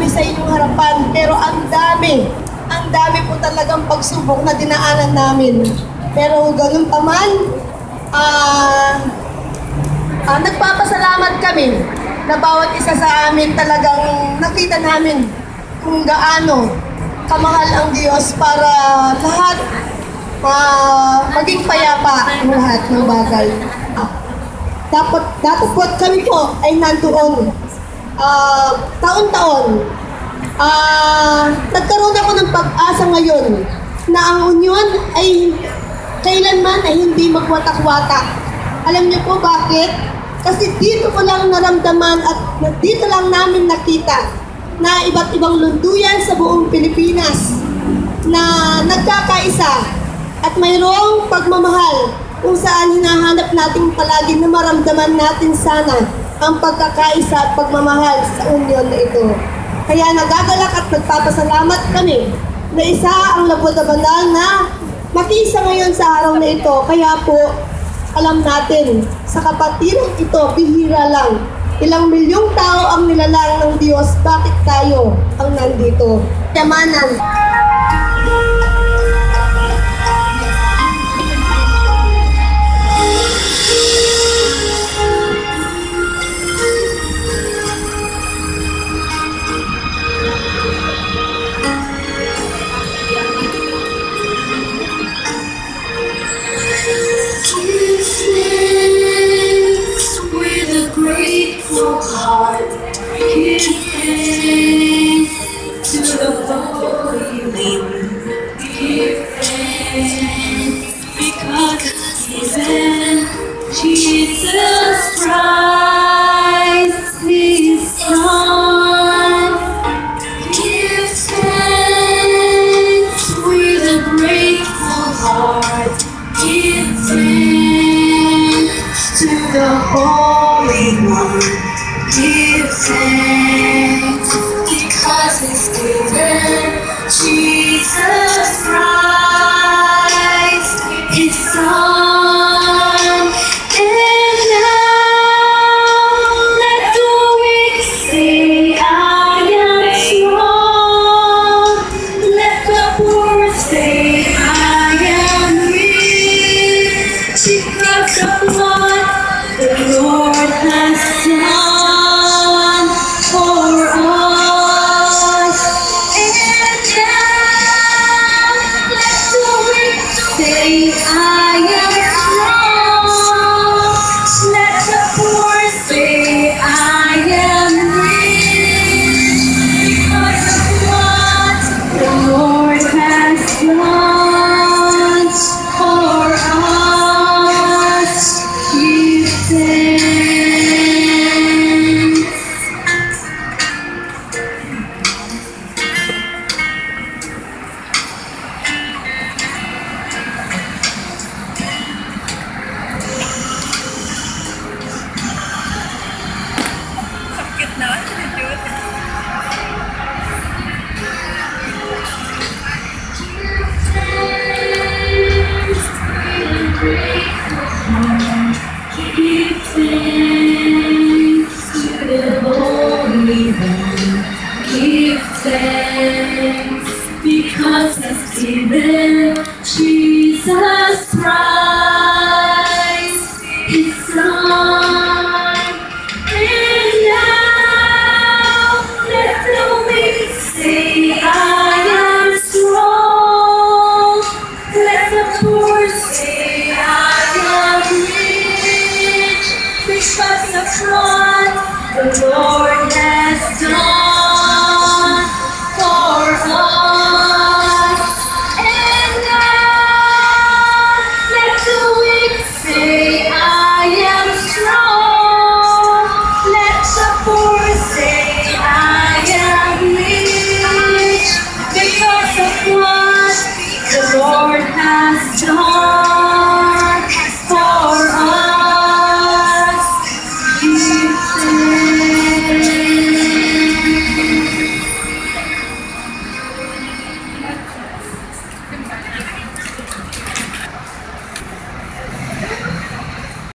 sa inyong harapan. Pero ang dami po talagang pagsubok na dinaanan namin. Pero ganun pa man, nagpapasalamat kami na bawat isa sa amin talagang nakita namin kung gaano kamahal ang Diyos para lahat maging payapa ang lahat ng bagay. Dapat kami po ay nandoon taon-taon. Nagkaroon ako ng pag-asa ngayon na ang union ay kailanman ay hindi magwatak-watak. Alam niyo po bakit? Kasi dito ko lang naramdaman at dito lang namin nakita na iba't ibang lunduyan sa buong Pilipinas na nagkakaisa at mayroong pagmamahal kung saan hinahanap natin palagi na maramdaman natin sana ang pagkakaisa at pagmamahal sa union na ito. Kaya nagagalak at nagpapasalamat kami na isa ang labot na banal na makiisa ngayon sa araw na ito. Kaya po, alam natin, sa kapatiran ito, bihira lang. Ilang milyong tao ang nilalang ng Diyos, bakit tayo ang nandito? Yamanan. Jesus Christ, His Son. Give thanks with a grateful heart. Give thanks to the Holy One. Give thanks because He's given Jesus Christ, His Son. Because He's given Jesus Christ, His Son. And now let the weak say, I am strong. Let the poor say, I am rich. Because of what the Lord has done.